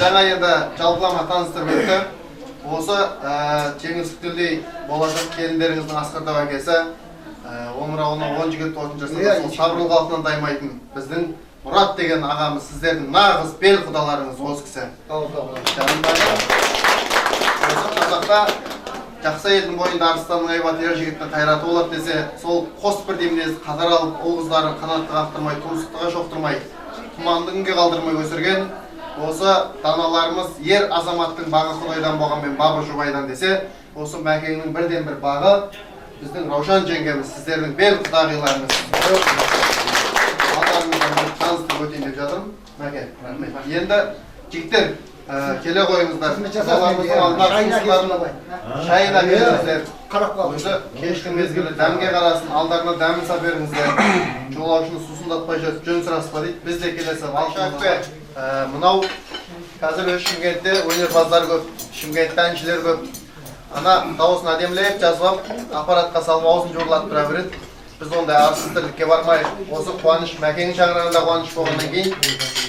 жаңа енді жалпылама таныстырып өтті. Осы жеңіс күтілдей болашақ келіндеріңіздің Асқарда әкесі, омырауына 10 жігіт отын жасында сол сабырлы қалпынан таймайтын біздің Мұрат деген ағамыз, сіздердің нағыз бел құдаларыңыз осы кісі. Осы қазақта жақсы елдің бойында арыстанның айбаты ер жігіттің қайраты болады десе, сол қос бірдей мінезді қатар алып, ол қыздарын қанатты қақтырмай, тұмсықтыға шоқтырмай, тұманды күнге қалдырмай өсірген осы даналарымыз ер азаматтың бағы Құдайдан болғанмен бабы жұбайдан десе, осы Мәкеңнің бірден бір бағы біздің Раушан жеңгеміз, сіздердің бел құдағиларыңыз. Алдарыңыздан таныстырып өтейін деп жатырмын. Мәке, енді жігіттер келе қойыңыздар. Қызаларымыздың алдына шайына беріңіздер. Өзі кештің мезгілі дәмге қарасын, алдарына дәмін сап беріңіздер. Жолаушыны сусындатпай жатып жөн сұраспа дейді. Біз де келесі Алшақпе. Мынау қазір өз Шымкентте өнерпаздар көп, Шымкентте әншілер көп. Ана дауысын әдемілеп жазып, аппаратқа салып аузын жуырлатып тұра береді. Біз ондай арсыз тірлікке бармайық. Осы қуаныш Мәкеңнің шаңырағында қуаныш болғаннан кейін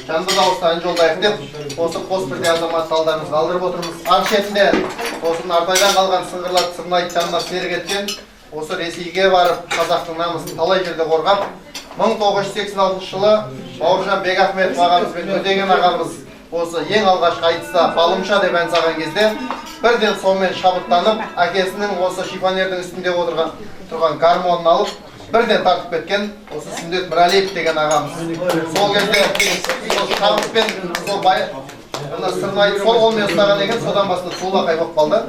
жанды дауыстан жолдайық деп, осы қос бірдей азамат талдарымызға алдырып отырмыз. Ар шетінде осының артайдан қалған сыңғырлатып сырнайып жанына серік еткен, осы Ресейге барып қазақтың намысын талай жерде қорғап, 1986 жылы Бауыржан Бекахметов ағамыз бен Өтеген ағамыз осы ең алғашқы айтыста балымша деп ән салған кезде бірден сонымен шабыттанып, әкесінің осы шифонердің үстінде тұрған гармонын алып, бірден тартып кеткен осы Сүндет Мірәлиев деген ағамыз. Сол кезде шабытпен сырнайып сол қолмен ұстаған екен, содан басында сулақай болып қалды.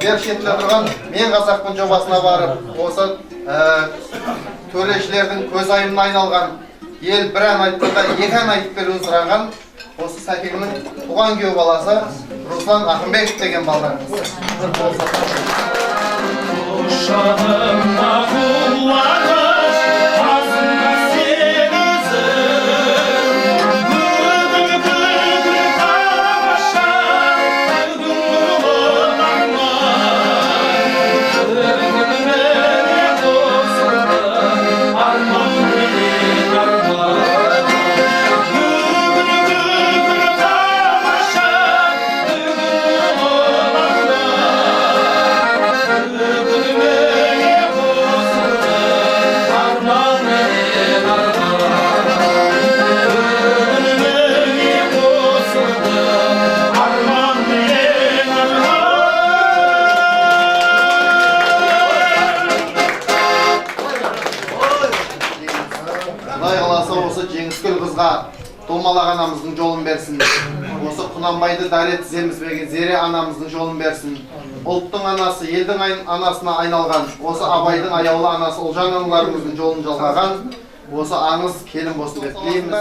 Бер шетінде тұрған Мен Қазақпын жобасына барып, осы төрешілердің көз айымына айналған ел бір ән айтқанда екі ән айтып беруін сұраған осы Сәкеңнің туған күйеу баласы Руслан Ақымбеков деген балдарымыз. Домалақ анамыздың жолын берсін. Осы Құнанбайды дәрет тіземізбеген Зере анамыздың жолын берсін. Ұлттың анасы, елдің анасына айналған, осы Абайдың аяулы анасы Ұлжан аналарымыздың жолын жалғаған, осы аңыз келін болсын деп тілейміз.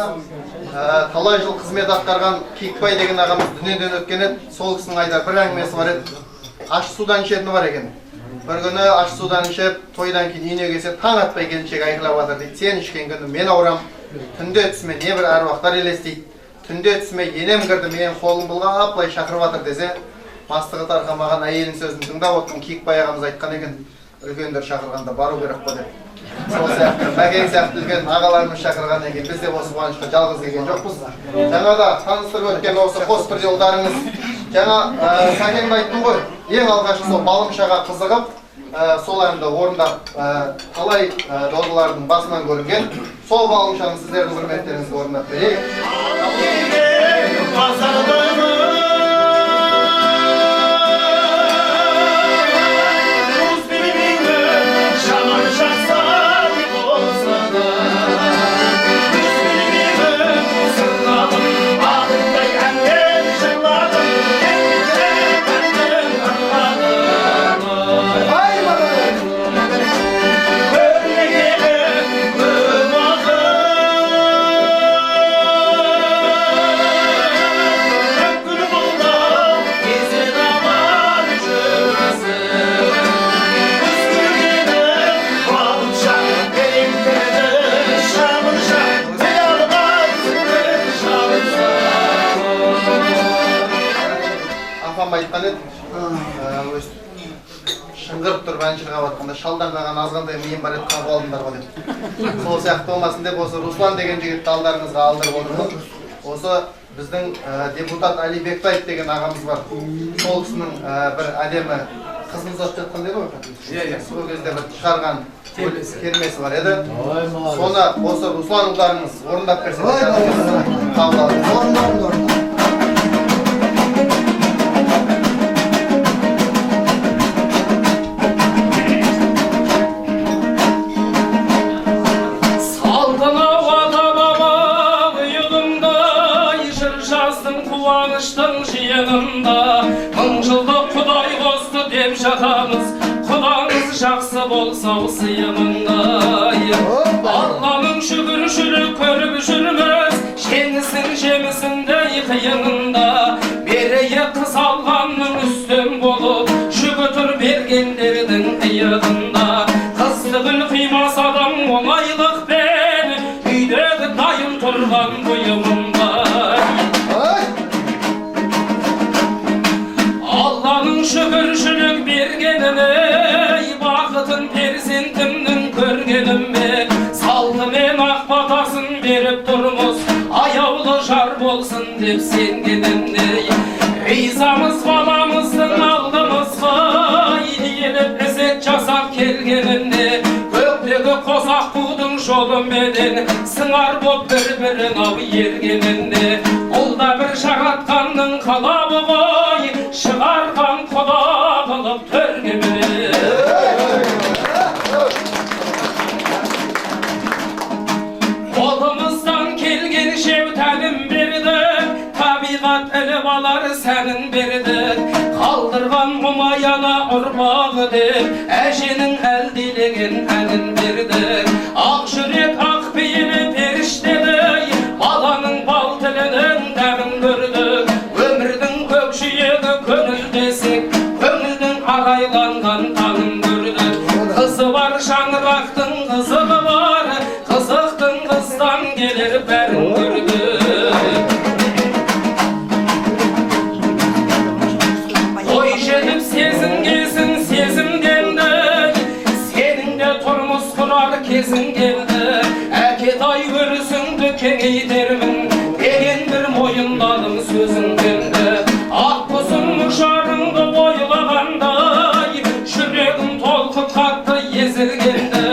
Талай жыл қызмет атқарған Киікбай деген ағамыз дүниеден өткен еді, сол кісінің айтар бір әңгімесі бар еді. Ащы судан ішетіні бар екен. Бір күні ащы судан ішіп, тойдан кейін үйіне келсе, таң атпай келіншек айқайлап жатыр дейді. Сен ішкен күні мен ауырам. Түнде түсіме не бір әруақтар елестейді. Түнде түсіме енем кірді, менен қолым бұлғап былай шақырып жатыр десе, мастығы тарқамаған әйелдің сөзін тыңдап отырған Киікбай ағамыз айтқан екен, үлкендер шақырғанда бару керек қой деп. Сол сияқты Мәкең сияқты үлкен ағаларымыз шақырған екен, біз де осы қуанышқа жалғыз келген жоқпыз. Жаңада таныстырып өткен осы қос бірдей ұлдарыңыз, жаңа Сәкеңді айттым ғой, ең алғашқы сол балымшаға қызығып, сол әнді орындап талай додалардың басынан көрінген. Сол балымшаны сіздердің құрметтеріңізге орындап берейік. Айтқан еді, шыңғырып тұрып ән шырқап жатқанда шалдан қалған азғандай миым бар еді, қағып алдыңдар ғой деп. Сол сияқты болмасын деп осы Руслан деген жігітті алдарыңызға алдырып отырмын. Осы біздің депутат Али Бектаев деген ағамыз бар. Сол кісінің бір әдемі қызын ұзатып жатқан деді ғой. Сол кезде бір шығарған термесі бар еді. Соны осы Руслан ұлдарыңыз орындап берсеңіздер. Қабыл алыңыз. Мың жылдық Құдай қосты деп жатамыз, Құдаңыз жақсы болса сыйымыңдай. Алланың шүкіршілік көріп жүрміз, жеңісін жемісіндей қиынында. Берейі қыз алғанның үстем болып, шүкір бергендердің иығында. Қызды гүл қимас адам оңайлықпен, үйдегі дайын тұрған бұйымындай. Allah'ın şükürшілік бергеніне, бақытын перзентімнің көргенімме, салтымен ақ батасын беріп тұрмыз, аяулы жар болсын деп сенгенімне. Ризамыз баламыздың алдымызға, еліп ізет жасап келгеніне, көктегі қосақ қудың жолыменен сыңар боп бір-бірін ау ергеніне. Бұл да бір жаратқанның қалауы ғой, шығарған Құда қылып төргеме. Қолымыздан келген шеу тәлім бердік, табиғат іліп алар сәнін бердік. Қалдырған мұмаяна ұрпағы деп, әженің әлдилеген әнін бердік. Ақ жүрек ақ пейілі періштедей, баланың бал тілінің дәмін көрдік. Өмірдің көкжиегі көңіл десек, көңілдің арайланған таңын көрдік. Қызы бар шаңырақтың қызығы бар, қызықтың қыздан келер бәрін көрдік. Ой жетіп сезінгесін сезімденді, сенің де тұрмыс құрар кезің келді. Әкетай өрісіңді кеңейтермін деген бір мойындадым сөзіңденді. Ақ құсым жарыңды ойлағандай, жүрегім толқып қатты езілгенді.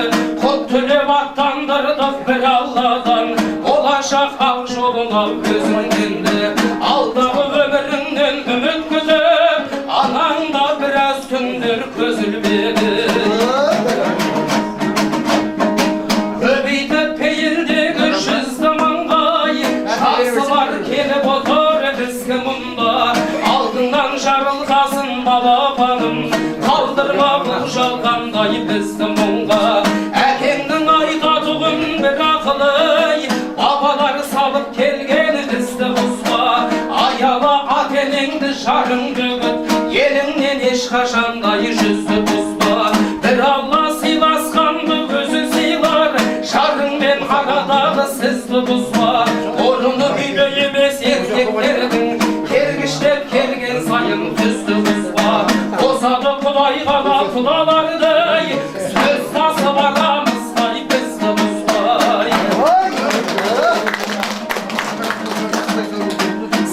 Құт түлеп аттандырдық бір Алладан, болашақ ақ жолына өзіңденді. Алдағы өміріңнен үміт күтіп, анаңда біраз түндер көз ілмеді. Көбейтіп пейілдегі жүзді маңғай, жақсылар келіп отыр бізге мұнда. Алдыңнан жарылғасын балапаным, қалдырма бұл жалғандай бізді мұңға. Әкеңнің айтатұғын бір ақылы, бабалар салып келген бізді бұзға. Аяла ат-енеңді жарыңды күт, еліңнен ешқашандай жүзді бұзба. Bir Allah сыйласқанды өзі сыйлар, жарыңмен арадағы сізді бұзба. Орыны үйде емес еркектердің, кергіштеп келген сайын түзді бұзба. Қосады Құдайға да құдалардай, сөз тасып арамыздай бізді бұзбай.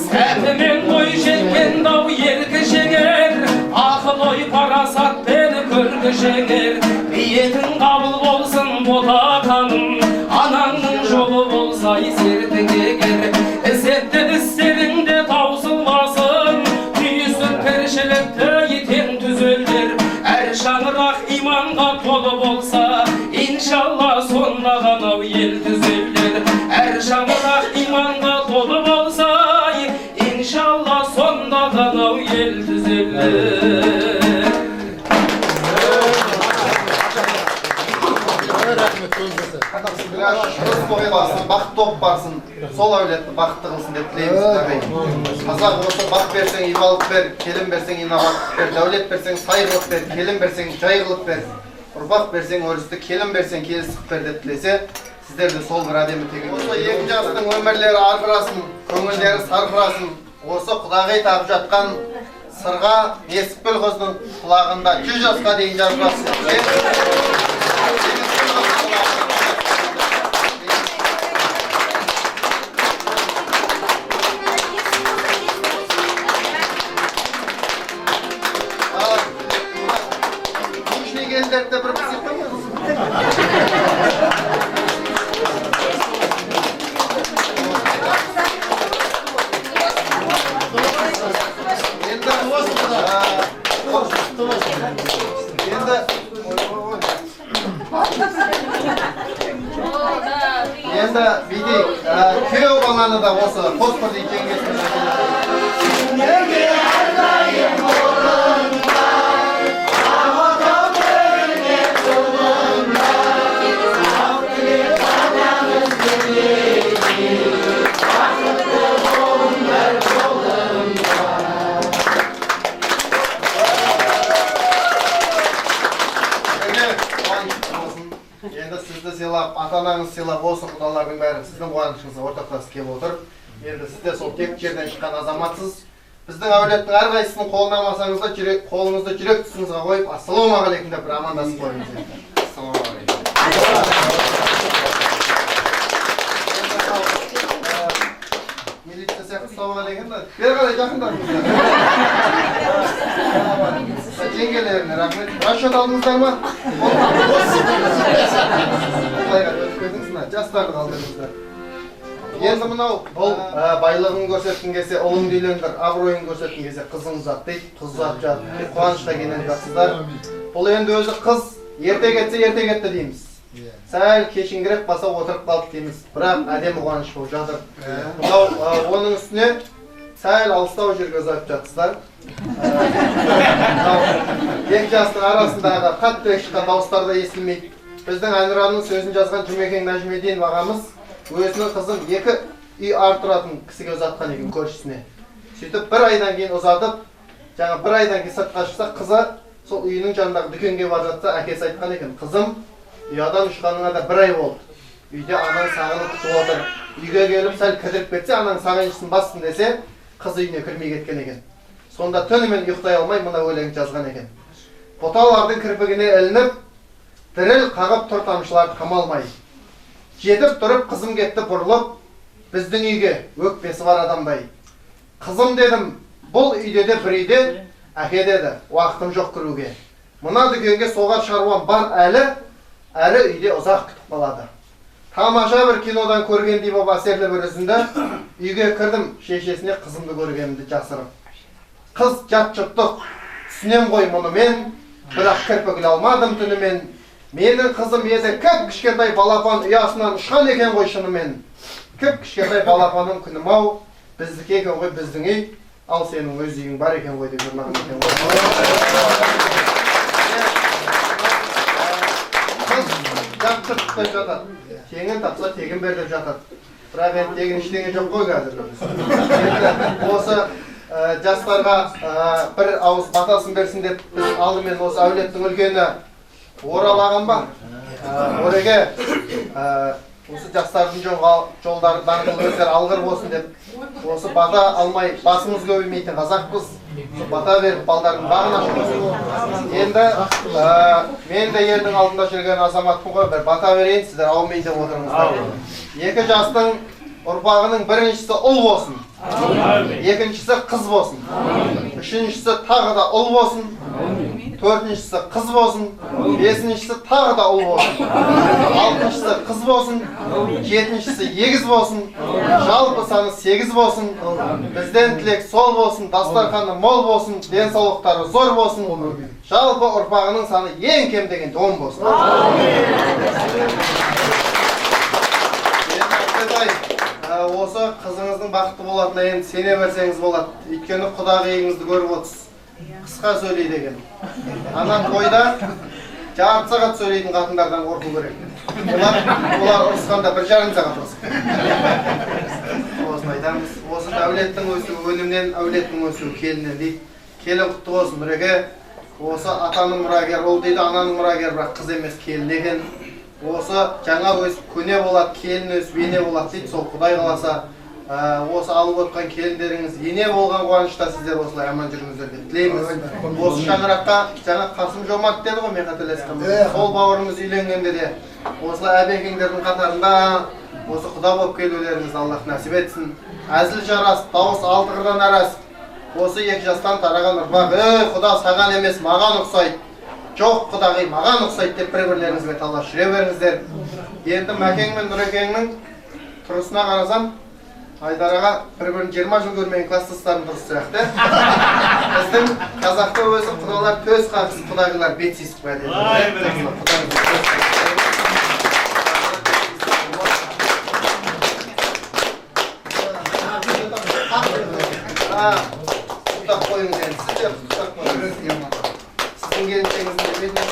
Сәтімен ой жеткен дау еркі жеңер, ақыл ой парасат бені көргі жеңер. Ниетің қабыл болсын ботақаным, анаңның жолы болса сердің егер. Ізетті істеріңде таусылмасын, түйісіп тіршілікті етен түзелдер. Әр шаңырақ иманға толы болса, иншалла сонда ғана ел түзелдер. Әр шаңырақ иманға толы болса, иншалла сонда ғана ел түзелдер. Шырыс бойласын, бақыт топ барсын, сол әулетті бақытты қылсын деп тілейміз. Қазақ осы бақ берсең ибалық бер, келін берсең инабаттық бер, дәулет берсең сайғылық бер, келін берсең жайғылық бер, ұрпақ берсең өрісті, келін берсең келістік бер деп тілесе, сіздер де сол бір әдемі тегін. Осы екі жастың өмірлері арқырасын, көңілдері сарқырасын, осы құдағи тағып жатқан сырға Несіпкүл қыздың құлағында 100 жасқа дейін жарқырасын. Енді бидей күйеу баланы да осы қосқырдың жеңгесіне неге әрдайым орында ағатау төріне тұлында ақ тілек қадамыз келмейді бақытты болыңдар жолында. Енді сізді сыйлап, ата-анаңыз сыйлап, осы құдалардың бәрі сіздің қуанышыңызға ортақтасып келіп отыр. Енді сіз де сол тек жерден шыққан азаматсыз. Біздің әулеттің әрқайсысын қолына алмасаңыз да, қолыңызды жүрек тұсыңызға қойып, ассалаумағалейкум деп бір амандасып қойыңыз. Ассалаумағалейкум. Милиция сияқты ұстауға деген де, бері қарай жақындарыңыздар. Жеңгелеріне рахмет. Расчет алдыңыздар ма? Жастарды қалдырыңыздар. Енді мынау бұл байлығын көрсеткен кесе, ұлыңды үйлендір, абыройын көрсеткен кесе қызың ұзат дейді, қыз ұзат жатыр, қуанышқа келген жатсыздар. Бұл енді өзі қыз ерте кетсе ерте кетті дейміз. Сәл кешіңгірек баса отырып қалды дейміз. Бірақ әдемі қуаныш болып жатыр. Мынау оның үстіне сәл алыстау жерге ұзатып жатсыздар. Екі жастың арасындағы қатты шыққан дауыстар да естілмейді. Біздің әнұранның сөзін жазған Жұмекен Нәжімединов ағамыз өзінің қызын екі үй ар тұратын кісіге ұзатқан екен, көршісіне. Сөйтіп бір айдан кейін ұзатып, жаңа бір айдан кейін сыртқа шықса, қызы сол үйінің жанындағы дүкенге бара жатса, әкесі айтқан екен, қызым, ұядан ұшқаныңа да бір ай болды. Үйде анаң сағынып күтіп отыр. Үйге келіп сәл кідіріп кетсе, анаң сағынышын бассын десе, қыз үйіне кірмей кеткен екен. Сонда түнімен ұйықтай алмай мына өлең жазған екен. Бұталардың кірпігіне ілініп, діріл қағып тұр тамшылар қамалмай. Жетіп тұрып қызым кетті бұрылып, біздің үйге өкпесі бар адамдай. Қызым дедім, бұл үйде де бір үйде, әке деді, уақытым жоқ кіруге. Мына дүкенге соғар шаруам бар әлі, әрі үйде ұзақ күтіп қалады. Тамаша бір кинодан көргендей боп әсерлі бір үзінді, үйге кірдім, шешесіне қызымды көргенімді жасырып. Қыз жат жұттық, түсінем ғой мұны мен, бірақ кірпігіл алмадым түнімен. Менің қызым еді кіп кішкентай балапан ұясынан ұшқан екен ғой шынымен. Кіп кішкентай балапаның күнім ау, біздікі екен ғой біздің үй, ал сенің өз үйің бар екен ғой деп жырлаған екен ғой. Қыз жат жұттықтай жатады, тегін тапса тегін бер деп жатады. Бірақ енді тегін ештеңе жоқ қой қазір. Осы жастарға бір ауыз батасын берсін деп біз алдымен осы әулеттің үлкені Орал ағам ба? Ореге осы жастардың жолдары даңғыл өздер алғыр болсын деп осы бата алмай басымыз көбеймейтін қазақпыз. Бата беріп балдардың бағын ашып. Енді мен де елдің алдында жүрген азаматпын ғой, бір бата берейін, сіздер аумейін деп отырыңыздар. Екі жастың ұрпағының біріншісі ұл болсын, екіншісі қыз болсын, үшіншісі тағы да ұл болсын, төртіншісі қыз болсын, бесіншісі тағы да ұл болсын, алтыншысы қыз болсын, жетіншісі егіз болсын, жалпы саны 8 болсын. Бізден тілек сол болсын, дастарханы мол болсын, денсаулықтары зор болсын, жалпы ұрпағының саны ең кем дегенде 10 болсын. Осы қызыңыздың бақытты болатынына енді сене берсеңіз болады. Өйткені құдағиыңызды көріп отырсыз. Қысқа сөйлейді екен. Ана тойда жарты сағат сөйлейтін қатындардан қорқу керек. Олар ұрысқанда 1,5 сағат ұрысып. Осыны айтамыз. Осы әулеттің өсуі өнімнен, әулеттің өсуі келіннен дейді. Келі құтты болсын Нұреке. Осы атаның мұрагер ол дейді, ананың мұрагер, бірақ қыз емес келін екен. Осы жаңа өсіп көне болады, келін өсіп ене болады дейді, сол Құдай қаласа. Осы алып отқан келіндеріңіз ене болған қуанышта сіздер осылай аман жүріңіздер деп тілейміз. Осы шаңыраққа жаңа Қасым Жомарт деді ғой, мен қателеспесем. Сол бауырымыз үйленгенде де осылай әбекеңдердің қатарында осы құда болып келулеріңізді Аллах нәсіп етсін. Әзіл жарас, дауыс 6 қырдан арас. Осы екі жастан тараған ұрпақ, құда саған емес, маған ұқсайды. Жоқ құдағи, маған ұқсайды деп бір-бірлеріңізге талас жүре беріңіздер. Енді Мәкең мен Нұрекеңнің тұрысына қарасам, Айдар аға бір-бірін 20 жыл көрмеген класстастарым дұрыс сияқты. Біздің қазақта өзі құдалар көз қағыс, құдағылар бет сүйісіп қояды. Құттақ қойыңыз енді, сіз де құттақ қойыңыз. Сіздің келіншегіңіздің бетіне